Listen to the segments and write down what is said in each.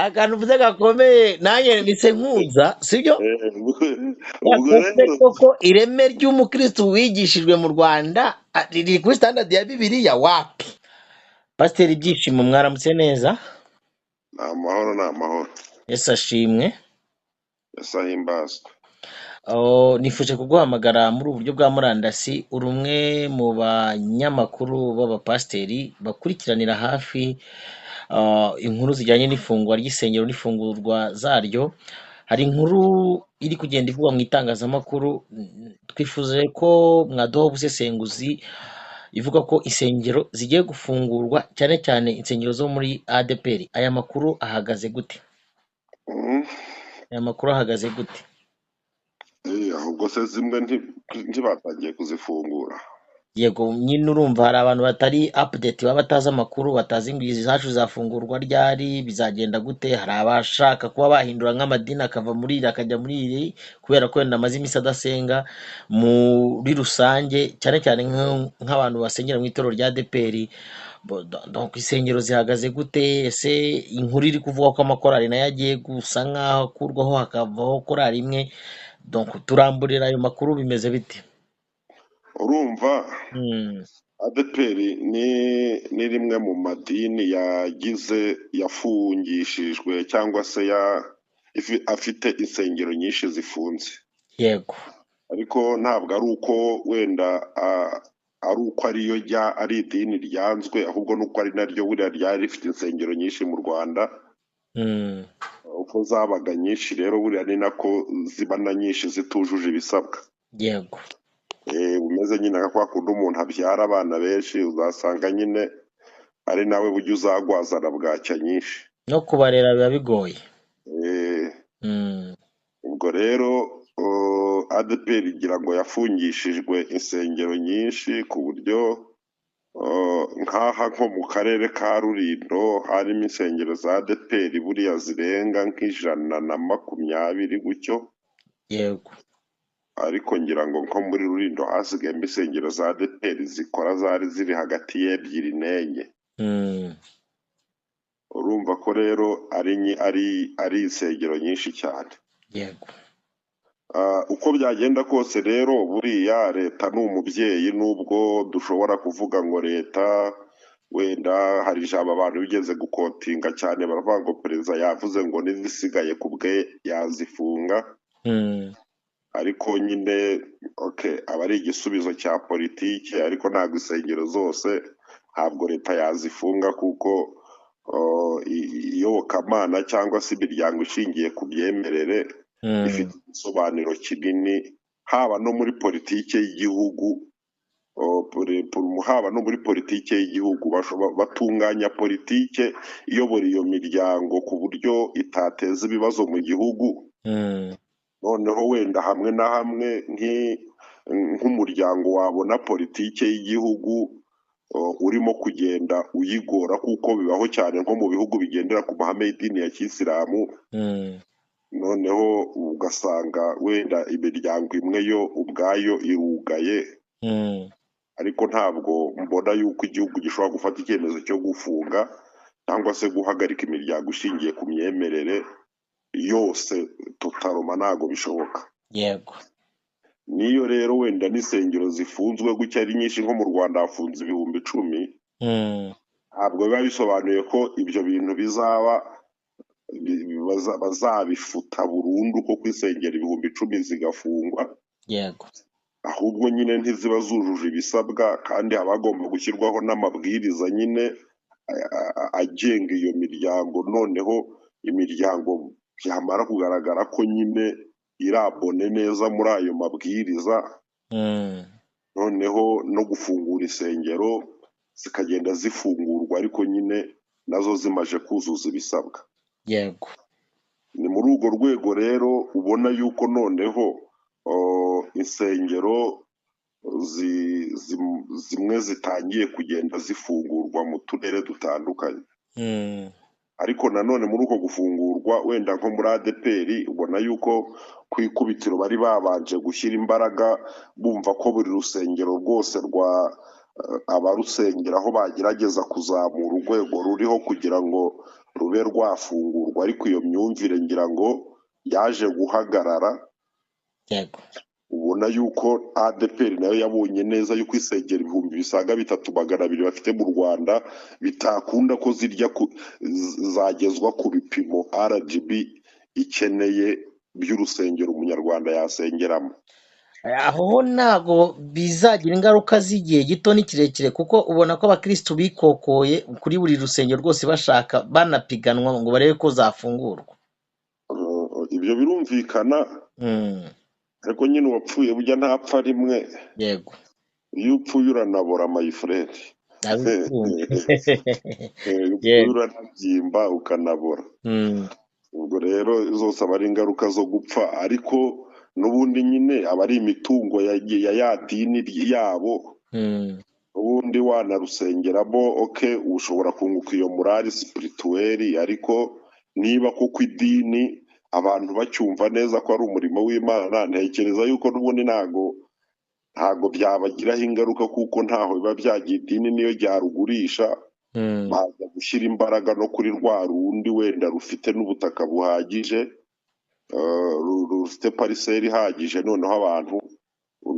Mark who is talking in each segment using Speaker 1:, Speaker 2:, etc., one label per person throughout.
Speaker 1: akantu uvuze gakomeye nanjye mise nkuza sibyo
Speaker 2: ubwo
Speaker 1: ese
Speaker 2: rero
Speaker 1: koko ireme ry'umukristo wigishijwe mu Rwanda riri kuri standard ya Bibiliya wapi Pasiteri Ibyishimo mwaramutse neza
Speaker 2: ni amahoro ni amahoro
Speaker 1: Yesu ashimwe
Speaker 2: yasahimbazwe
Speaker 1: nifuje kuguhamagara muri ubu buryo bwa murandasi uri umwe mu banyamakuru b'abapasiteri bakurikiranira hafi inkuru zijyanye n'ifungwa ry'isengero n'ifungurwa zaryo hari inkuru iri kugenda ivugwa mu itangazamakuru twifuze ko mwaduha ubusesenguzi ivuga ko insengero zigiye gufungurwa cyane cyane insengero zo muri ADPR aya makuru ahagaze gute aya makuru ahagaze gute
Speaker 2: ahubwo se zimwe ntibatangiye kuzifungura
Speaker 1: yego nyine urumva hari abantu batari update baba batazi amakuru batazi ngo izi zacu zafungurwa ryari bizagenda gute hari abashaka kuba bahindura nk'amadini akava muri iri akajya muri iri kubera ko wenda amaze iminsi adasenga muri rusange cyane cyane nk'abantu basengera mu itorero rya ADPR donc insengero zihagaze gute ese inkuru iri kuvuga ko amakorali nayo agiye gusa nk'aho akurwaho hakavaho korali imwe donc turamburira ayo makuru bimeze bite
Speaker 2: urumva ADPR ni rimwe mu madini yafungishijwe cyangwa se afite insengero nyinshi zifunze
Speaker 1: yego
Speaker 2: ariko ntabwo ari uko wenda ari uko ari idini ryanzwe ahubwo nuko ari naryo buriya ryari rifite insengero nyinshi mu Rwanda uko zabaga nyinshi rero buriya ni nako ziba na nyinshi zitujuje ibisabwa
Speaker 1: yego
Speaker 2: umeze nyine nka kwa kundi umuntu abyara abana benshi uzasanga nyine ari nawe burya uzagwazana bwacya nyinshi
Speaker 1: no kubarera biba bigoye
Speaker 2: ubwo rero ADPR igira ngo yafungishijwe insengero nyinshi ku buryo nk'aha nko mu karere ka Rulindo harimo insengero za ADPR buriya zirenga nk'120 gutyo
Speaker 1: yego
Speaker 2: ariko ngira ngo nko muri Rulindo hasigayemo insengero za ADPR zikora zari ziri hagati y'ebyiri n'enye urumva ko rero ari insengero nyinshi cyane
Speaker 1: yego
Speaker 2: uko byagenda kose rero buriya leta ni umubyeyi nubwo dushobora kuvuga ngo leta wenda hari ijambo abantu bigeze gukotinga cyane baravuga ngo perezida yavuze ngo n'izisigaye ku bwe yazifunga ariko nyine aba ari igisubizo cya politiki ariko ntabwo insengero zose ntabwo leta yazifunga kuko iyobokamana cyangwa se imiryango ishingiye ku myemerere ifite igisobanuro kinini haba no muri politiki y'igihugu batunganya politiki iyobora iyo miryango ku buryo itateza ibibazo mu gihugu noneho wenda hamwe na hamwe nk'umuryango wabona politiki y'igihugu urimo kugenda uyigora kuko bibaho cyane nko mu bihugu bigendera ku mahame y'idini ya kisilamu noneho ugasanga wenda imiryango imwe yo ubwayo irugaye ariko ntabwo mbona yuko igihugu gishobora gufata icyemezo cyo gufunga cyangwa se guhagarika imiryango ishingiye ku myemerere yose tutaroma ntabwo bishoboka
Speaker 1: yego
Speaker 2: niyo rero wenda n'insengero zifunzwe gutya ari nyinshi nko mu Rwanda hafunze 10,000 ntabwo biba bisobanuye ko ibyo bintu bazabifuta burundu ko kwisengera 10,000 zigafungwa
Speaker 1: yego
Speaker 2: ahubwo nyine ntiziba zujuje ibisabwa kandi haba hagomba gushyirwaho n'amabwiriza nyine agenga iyo miryango noneho imiryango byamara kugaragara ko nyine irabone neza muri ayo mabwiriza noneho no gufungura insengero zikagenda zifungurwa ariko nyine nazo zimaje kuzuza ibisabwa
Speaker 1: yego
Speaker 2: ni muri urwo rwego rero ubona yuko noneho insengero zimwe zitangiye kugenda zifungurwa mu turere dutandukanye ariko nanone muri uko gufungurwa wenda nko muri ADPR ubona yuko ku ikubitiro bari babanje gushyira imbaraga bumva ko buri rusengero rwose abarusengeraho bagerageza kuzamura urwego ruriho kugira ngo rube rwafungurwa, ariko iyo myumvire ngira ngo yaje guhagarara.
Speaker 1: yego
Speaker 2: ubona yuko ADEPR nayo yabonye neza yuko isengero 3,200 bafite mu Rwanda bitakunda ko zagezwa ku bipimo RGB ikeneye by'urusengero umunyarwanda yasengeramo.
Speaker 1: aho ntago bizagira ingaruka z'igihe gito ni kirekire, kuko ubona ko abakirisitu bikokoye kuri buri rusengero rwose bashaka banapiganwa ngo barebe ko zafungurwa.
Speaker 2: Ibyo birumvikana, ariko nyine uwapfuye burya ntapfa rimwe.
Speaker 1: yego
Speaker 2: iyo upfuye uranabora my friend. iyo upfuye uranabyimba ukanabora. ubwo rero zose aba ari ingaruka zo gupfa, ariko n'ubundi nyine aba ari imitungo ya dini yabo. ubundi wanarusengeramo ushobora kunguka iyo morali spirituelle, ariko niba koko idini abantu bacyumva neza ko ari umurimo w'Imana, ntekereza yuko n'ubundi ntago byabagiraho ingaruka, kuko ntaho biba byagiye. idini niyo ryarugurisha baza gushyira imbaraga no kuri rwa rundi wenda rufite n'ubutaka buhagije, rufite pariseri ihagije, noneho abantu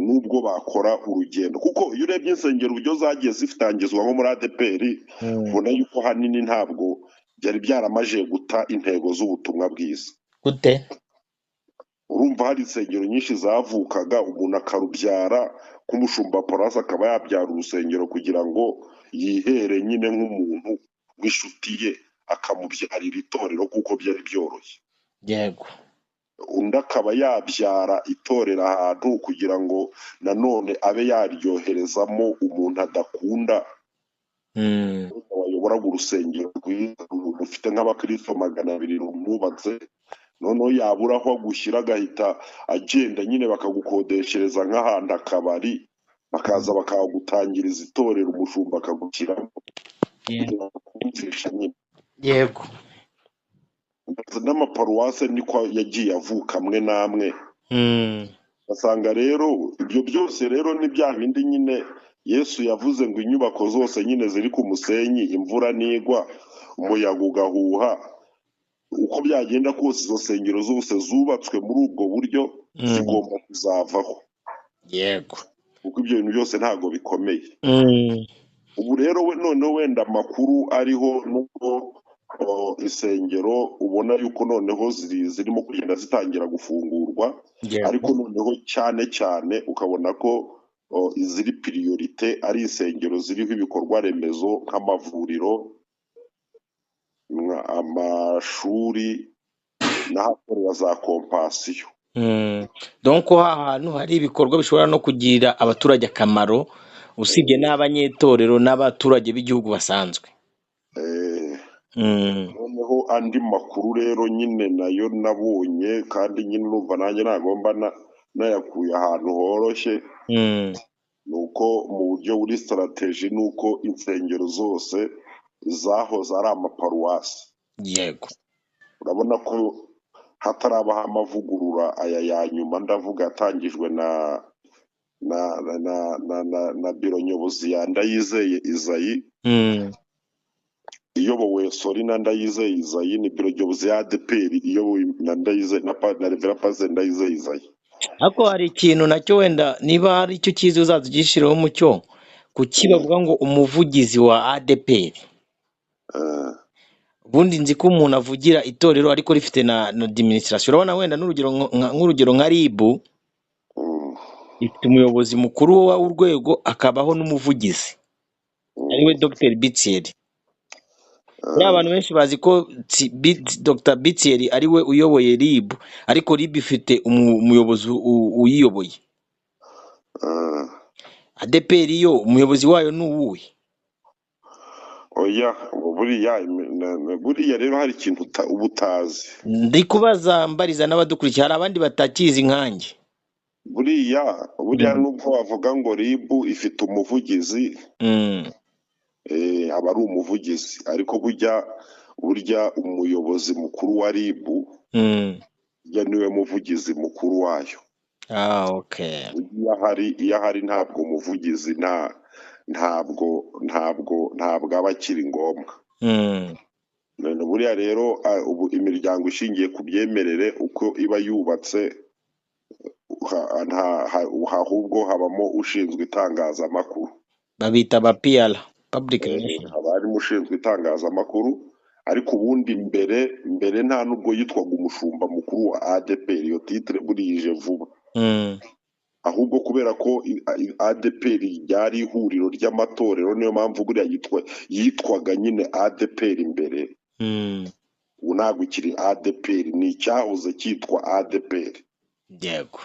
Speaker 2: nubwo bakora urugendo, kuko iyo urebye insengero uburyo zagiye zitangizwa nko muri ADEPR, ubona yuko hanini ntabwo byari byaramaje guta intego z'ubutumwa bwiza.
Speaker 1: gute?
Speaker 2: urumva hari insengero nyinshi zavukaga, umuntu akarubyara nk'umushumba Paruwasi akaba yabyara urusengero kugira ngo yihere nyine nk'umuntu w'inshuti ye, akamubyarira itorero kuko byari byoroshye.
Speaker 1: yego
Speaker 2: undi akaba yabyara itorero ahantu kugira ngo nanone abe yaryoherezamo umuntu adakunda, wayoboraga urusengero rwiza rufite nk'abakristo 200 rumwubatse, noneho yabura aho agushyira agahita agenda nyine bakagukodeshereza nk'ahantu akabari, bakaza bakagutangiriza itorero, umushumba akagushyiramo.
Speaker 1: yego
Speaker 2: n'amaparuwase niko yagiye avuka amwe n'amwe. basanga rero ibyo byose rero ni bya bindi nyine Yesu yavuze ngo inyubako zose nyine ziri ku musenyi, imvura nigwa umuyaga ugahuha, uko byagenda kose izo nsengero zose zubatswe muri ubwo buryo zigomba kuzavaho.
Speaker 1: yego
Speaker 2: kuko ibyo bintu byose ntabwo bikomeye. ubu rero noneho wenda amakuru ariho nuko insengero ubona yuko noneho zirimo kugenda zitangira gufungurwa, ariko noneho cyane cyane ukabona ko iziri priorite ari insengero ziriho ibikorwa remezo nk'amavuriro, amashuri n'ahakorera za kompasiyo.
Speaker 1: donc ahantu hari ibikorwa bishobora no kugirira abaturage akamaro, usibye n'abanyetorero n'abaturage b'igihugu basanzwe.
Speaker 2: noneho andi makuru rero nyine nayo nabonye, kandi nyine urumva nanjye nagomba nayakuye ahantu horoshye, nuko mu buryo buri strategy nuko insengero zose zahoze ari amaparuwasi.
Speaker 1: yego
Speaker 2: urabona ko hatarabaho amavugurura aya ya nyuma, ndavuga yatangijwe na biro nyobozi ya Ndayizeye Isaie, iyobowe na Ndayizeye Isaie, ni biro nyobozi ya ADEPR iyobowe na Reverend Pastor Ndayizeye Isaie.
Speaker 1: ariko hari ikintu nacyo wenda niba hari icyo cyiza uzazigishiraho umucyo, kuki bavuga ngo umuvugizi wa ADEPR? ubundi nzi ko umuntu avugira itorero ariko rifite na administration. urabona wenda nk'urugero nka RIB ifite umuyobozi mukuru w'urwego, akabaho n'umuvugizi ariwe Dr Bitsieri. abantu benshi bazi ko Dr Bitsieri ariwe uyoboye RIB, ariko RIB ifite umuyobozi uyiyoboye. ADEPR yo umuyobozi wayo ni uwuhe?
Speaker 2: oya buriya rero hari ikintu uba utazi.
Speaker 1: ndi kubaza mbariza n'abadukurikiye, hari abandi batakizi nkanjye.
Speaker 2: buriya nubwo wavuga ngo RIB ifite umuvugizi, aba ari umuvugizi, ariko burya umuyobozi mukuru wa RIB niwe muvugizi mukuru wayo.
Speaker 1: okay.
Speaker 2: iyo ahari ntabwo umuvugizi ntabwo aba akiri ngombwa. buriya rero ubu imiryango ishingiye ku byemerere uko iba yubatse ahubwo habamo ushinzwe itangazamakuru,
Speaker 1: babita aba piyara public relation.
Speaker 2: haba harimo ushinzwe itangazamakuru, ariko ubundi mbere nta nubwo yitwaga umushumba mukuru wa ADEPR, iyo titire buriya ije vuba, ahubwo kubera ko ADEPR ryari ihuriro ry'amatorero niyo mpamvu buriya yitwaga nyine ADEPR imbere. ubu ntabwo ikiri ADEPR, ni icyahoze cyitwa ADEPR.
Speaker 1: Yego.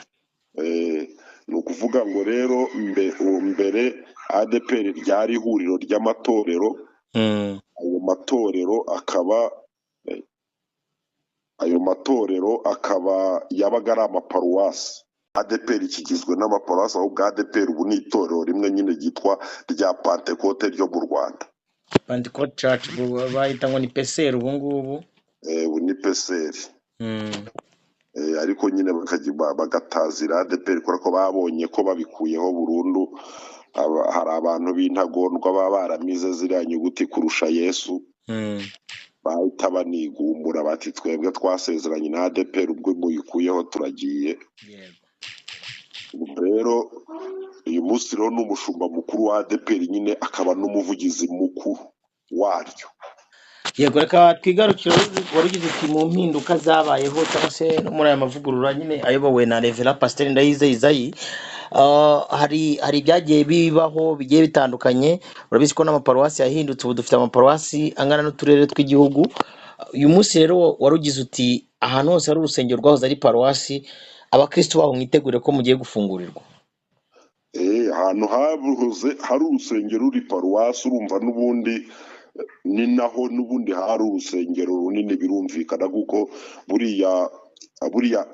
Speaker 2: Ni ukuvuga ngo rero mbere ADEPR ryari ihuriro ry'amatorero, ayo matorero akaba yabaga ari amaparuwasi. ADEPR kigizwe n'amaparuwasi, ahubwo ADEPR ubu ni itorero rimwe nyine ryitwa rya Pentecote ryo mu Rwanda.
Speaker 1: Pentecote Church bahita ngo ni peseri ubu ngubu.
Speaker 2: Ubu ni peseri. Ariko nyine bagatazira ADEPR kubera ko babonye ko babikuyeho burundu hari abantu b'intagondwa baba baramize ziriya nyuguti kurusha Yesu, bahita banigumbura bati twebwe twasezeranye na ADEPR, ubwo muyikuyeho turagiye. Rero uyu munsi rero ni umushumba mukuru wa ADEPR nyine akaba n'umuvugizi mukuru waryo.
Speaker 1: Yego, reka twigarukire wari ugize uti mu mpinduka zabayeho cyangwa se no muri aya mavugurura nyine ayobowe na Rev Pasiteri Ndayizeye Isaie, hari ibyagiye bibaho bigiye bitandukanye. Urabizi ko n'amaparuwasi yahindutse, ubu dufite amaparuwasi angana n'uturere tw'igihugu. Uyu munsi rero wari ugize uti ahantu hose hari urusengero rwahoze ari paruwasi, abakristo baho mwitegure ko mugiye gufungurirwa.
Speaker 2: Ahantu habuze hari urusengero ruri paruwasi, urumva n'ubundi ni naho n'ubundi hari urusengero runini, birumvikana kuko buriya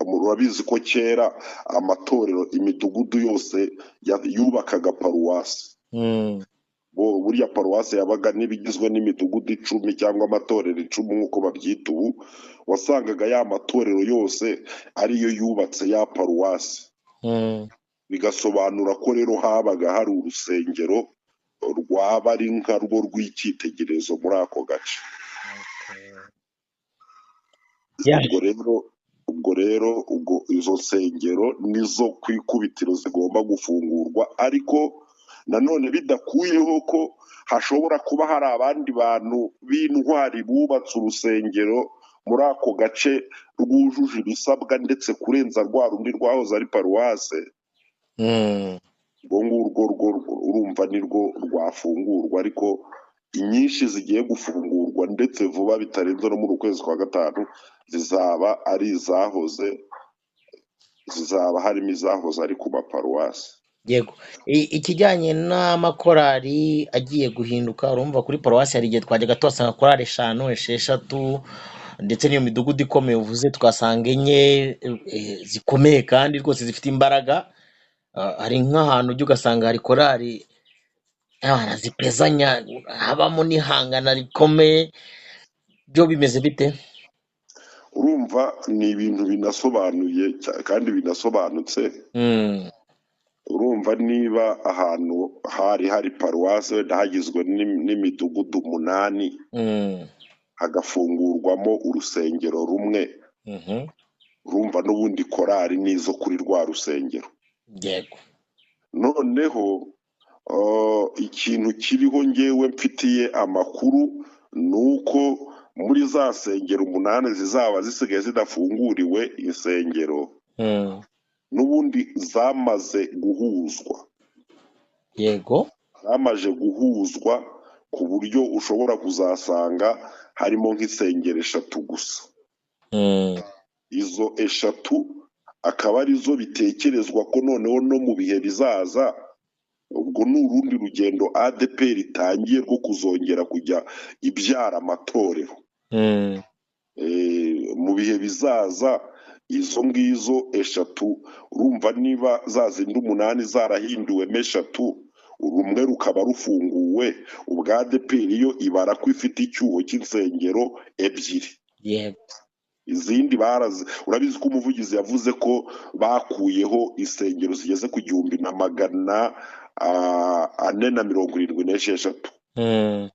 Speaker 2: urabizi ko kera amatorero imidugudu yose yubakaga paruwasi. Buriya paruwasi yabaga n'ibigizwe n'imidugudu 10 cyangwa amatorero 10 nk'uko babyita ubu, wasangaga ya matorero yose ariyo yubatse ya paruwasi. Bigasobanura ko rero habaga hari urusengero rwaba ari nka rwo rw'icyitegererezo muri ako gace. ubwo rero izo nsengero nizo ku ikubitiro zigomba gufungurwa, ariko nanone bidakuyeho ko hashobora kuba hari abandi bantu b'intwari bubatse urusengero muri ako gace rwujuje ibisabwa ndetse kurenza rwa rundi rwahoze ari paruwase. urwo urumva nirwo rwafungurwa, ariko inyinshi zigiye gufungurwa ndetse vuba bitarenze no muri ukwezi kwa gatanu zizaba harimo izahoze ari ku maparuwasi.
Speaker 1: Yego, ikijyanye n'amakorali agiye guhinduka, urumva kuri paruwasi hari igihe twajyaga tuhasanga korali 5, 6 ndetse n'iyo midugudu ikomeye uvuze tukasanga 4 zikomeye kandi rwose zifite imbaraga. Hari nk'ahantu ujya ugasanga hari korali zipezanya, habamo n'ihangana rikomeye. Byo bimeze bite?
Speaker 2: Urumva ni ibintu binasobanuye kandi binasobanutse. Urumva niba ahantu hari paruwasi wenda hagizwe n'imidugudu 8, hagafungurwamo urusengero rumwe, urumva n'ubundi korali nizo kuri rwa rusengero.
Speaker 1: Yego.
Speaker 2: Noneho ikintu kiriho ngewe mfitiye amakuru ni uko muri za sengero 8 zizaba zisigaye zidafunguriwe insengero, n'ubundi zamaze guhuzwa.
Speaker 1: Yego.
Speaker 2: Zamaze guhuzwa ku buryo ushobora kuzasanga harimo nk'insengero 3 gusa. Izo 3 akaba arizo bitekerezwa ko noneho no mu bihe bizaza, ubwo ni urundi rugendo ADEPR itangiye rwo kuzongera kujya ibyara amatorero. Mu bihe bizaza izo ngizo 3, urumva niba za zindi 8 zarahinduwemo 3, rumwe rukaba rufunguwe, ubwa ADEPR yo ibara ko ifite icyuho cy'insengero 2.
Speaker 1: Yego.
Speaker 2: Izindi urabizi ko umuvugizi yavuze ko bakuyeho insengero zigeze ku 1476.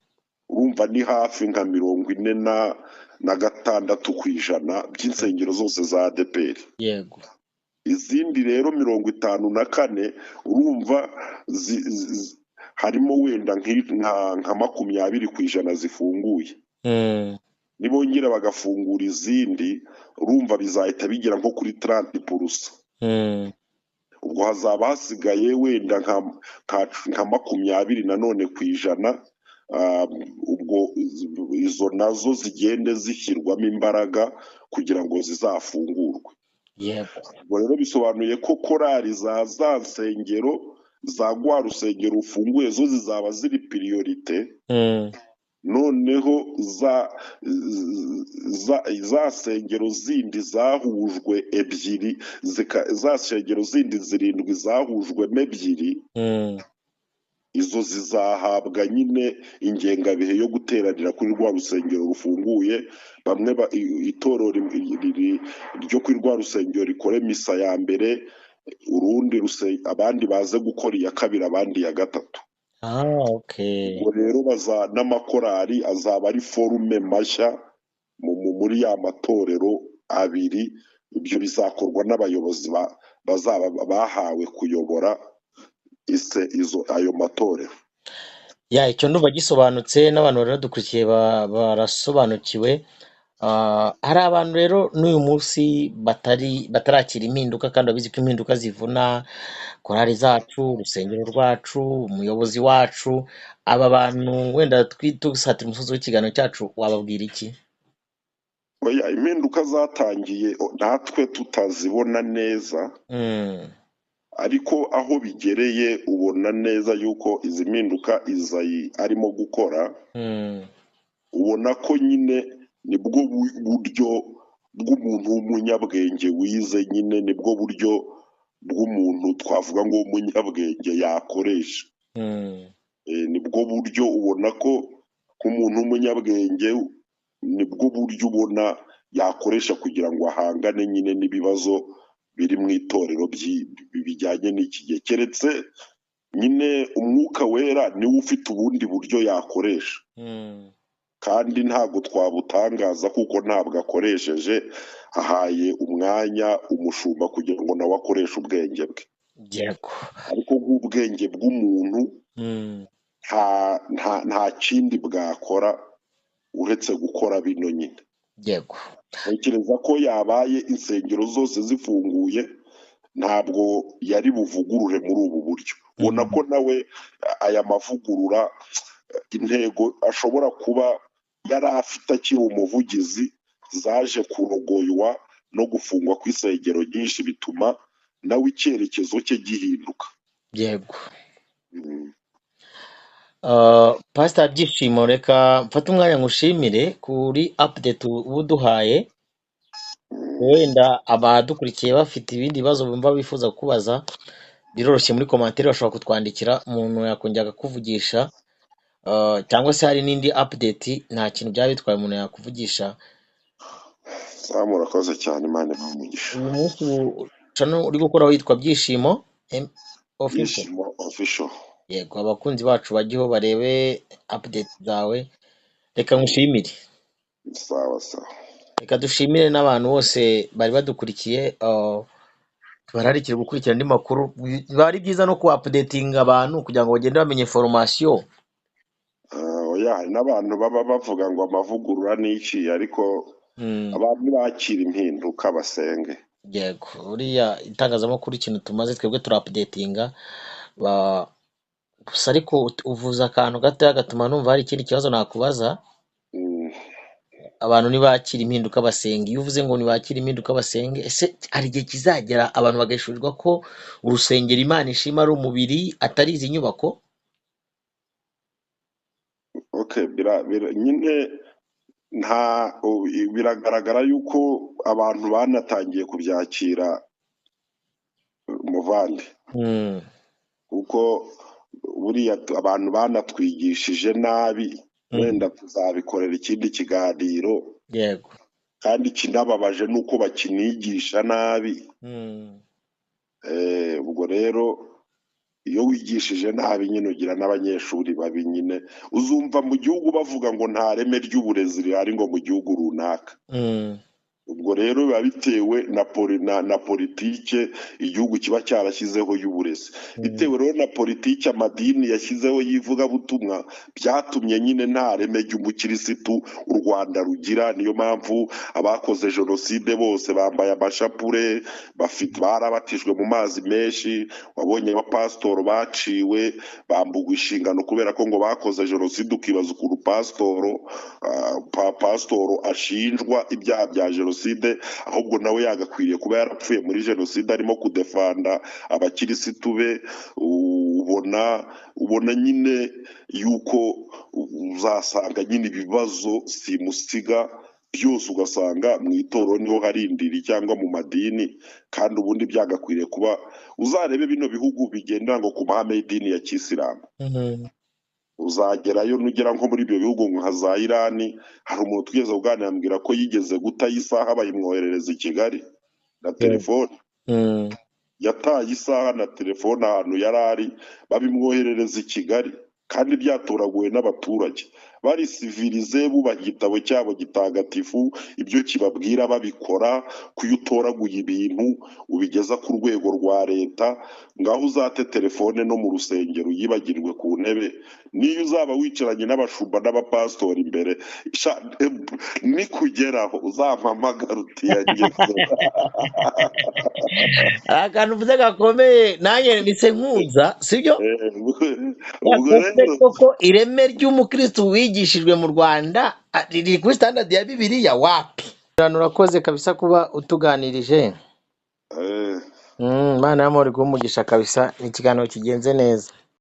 Speaker 2: urumva ni hafi nka 46% by'insengero zose za ADEPR.
Speaker 1: yego.
Speaker 2: Izindi rero 54 urumva harimo wenda nka 20% zifunguye. Nibongera bagafungura izindi urumva bizahita bigera nko kuri 30%. ubwo hazaba hasigaye wenda nka 20 nanone ku ijana. Ubwo izo nazo zigende zishyirwamo imbaraga kugira ngo zizafungurwe. ubwo rero bisobanuye ko korali za nsengero za rwa rusengero rufunguye zo zizaba ziri priorite. Noneho za nsengero zindi zahujwe ebyiri, za nsengero zindi 7 zahujwemo ebyiri, izo zizahabwa nyine ingengabihe yo guteranira kuri rwa rusengero rufunguye. Bamwe itorero ryo kuri rwa rusengero rikore misa ya mbere, urundi abandi baze gukora iya kabiri, abandi ya gatatu. ubwo rero n'amakorali azaba ari forume mashya muri ya matorero abiri. Ibyo bizakorwa n'abayobozi bazaba bahawe kuyobora ayo matorero.
Speaker 1: Icyo ndumva gisobanutse, n'abantu bari badukurikiye barasobanukiwe. Hari abantu rero n'uyu munsi batarakira impinduka, kandi babizi ko impinduka zivuna. Korali zacu, urusengero rwacu, umuyobozi wacu, aba bantu wenda dusatira umusozi w'ikiganiro cyacu, wababwira iki?
Speaker 2: Impinduka zatangiye natwe tutazibona neza, ariko aho bigereye ubona neza yuko izi mpinduka Izayi arimo gukora. Ubona ko nyine nibwo buryo bw'umuntu w'umunyabwenge wize, nyine nibwo buryo bw'umuntu twavuga ngo w'umunyabwenge yakoresha. Nibwo buryo ubona ko nk'umuntu w'umunyabwenge, nibwo buryo ubona yakoresha kugira ngo ahangane nyine n'ibibazo biri mu itorero bijyanye n'iki gihe. Keretse nyine umwuka wera niwe ufite ubundi buryo yakoresha, kandi ntabwo twabutangaza kuko ntabwo akoresheje. Ahaye umwanya umushumba kugira ngo nawe akoreshe ubwenge bwe. Ariko nk'ubwenge bw'umuntu nta kindi bwakora uretse gukora bino nyine. Ntekereza ko yabaye insengero zose zifunguye, ntabwo yari buvugurure muri ubu buryo. Ubona ko nawe aya mavugurura intego ashobora kuba yari afite akiri umuvugizi zaje kurogoywa no gufungwa kw'isengero nyinshi, bituma nawe icyerekezo cye gihinduka.
Speaker 1: Pastor Byishimo, reka mfate umwanya ngushimire kuri update uba uduhaye. Wenda abadukurikiye bafite ibindi bibazo bumva bifuza kubaza, biroroshye muri komantere bashobora kutwandikira, umuntu yakongera akakuvugisha. Cyangwa se hari n'indi update, nta kintu byaba bitwaye umuntu yakuvugisha.
Speaker 2: Murakoze cyane, Imana ibahe umugisha.
Speaker 1: Uyu munsi uri gukora witwa Byishimo
Speaker 2: Official.
Speaker 1: Yego, abakunzi bacu bajyeho barebe update zawe. Reka ngushimire.
Speaker 2: Sawa.
Speaker 1: Reka dushimire n'abantu bose bari badukurikiye. Bararikira gukurikira andi makuru. Biba ari byiza no ku-updatinga abantu kugira ngo bagende bamenye information.
Speaker 2: Hari n'abantu baba bavuga ngo amavugurura ni iki, ariko abantu bakira impinduka basenge.
Speaker 1: Yego, uriya itangazamakuru ikintu tumaze twebwe turi-updatinga. Gusa ariko uvuza akantu gatoya gatuma numva hari ikindi kibazo nakubaza. Abantu ntibakira impinduka basenge. Iyo uvuze ngo ntibakira impinduka basenge, ese hari igihe kizagera abantu bagashurirwa ko urusengero Imana ishima ari umubiri atari izi nyubako?
Speaker 2: Nyine biragaragara yuko abantu banatangiye kubyakira, muvandi, kuko buriya abantu banatwigishije nabi. Wenda tuzabikorera ikindi kiganiro. Kandi kinababaje nuko bakinigisha nabi. Ubwo rero iyo wigishije nabi nyine ugira n'abanyeshuri babi nyine, uzumva mu gihugu bavuga ngo nta reme ry'uburezi rihari ngo mu gihugu runaka. Ubwo rero biba bitewe na politike igihugu kiba cyarashyizeho y'uburezi, bitewe rero na politike amadini yashyizeho y'ivugabutumwa, byatumye nyine nta reme ry'umukirisitu u Rwanda rugira. Niyo mpamvu abakoze jenoside bose bambaye amashapure, barabatijwe mu mazi menshi, wabonye abapasitoro baciwe bambugwa inshingano kubera ko ngo bakoze jenoside, ukibaza ukuntu pasitoro ashinjwa ibyaha bya jenoside, ahubwo nawe yagakwiriye kuba yarapfuye muri jenoside arimo kudefanda abakirisitu be. ubona nyine yuko uzasanga nyine ibibazo simusiga byose, ugasanga mu itorero niho hari indiri cyangwa mu madini, kandi ubundi byagakwiriye kuba, uzarebe bino bihugu bigendera ngo ku mahame y'idini ya kisilamu, uzagerayo nugera nko muri ibyo bihugu nka za Irani, hari umuntu twigeze kuganira ambwira ko yigeze guta isaha bayimwoherereza i Kigali na telefone, yataye isaha na telefone ahantu yari ari, babimwoherereza i Kigali kandi byatoraguwe n'abaturage bari sivilize, bubaha igitabo cyabo gitagatifu, ibyo kibabwira babikora. Kuyo utoraguye ibintu ubigeza ku rwego rwa leta, ngaho uzate telefone no mu rusengero yibagirwe ku ntebe, niyo uzaba wicaranye n'abashumba n'abapasitori imbere nikugeraho uzampamagara uti yangeze.
Speaker 1: akantu uvuze gakomeye nanjye ndetse nkuza, sibyo? Koko ireme ry'umukristo wigishijwe mu Rwanda riri kuri standard ya Bibiliya wapi? Urakoze kabisa kuba utuganirije. Imana y'amahoro iguhe umugisha kabisa, ni ikiganiro kigenze neza.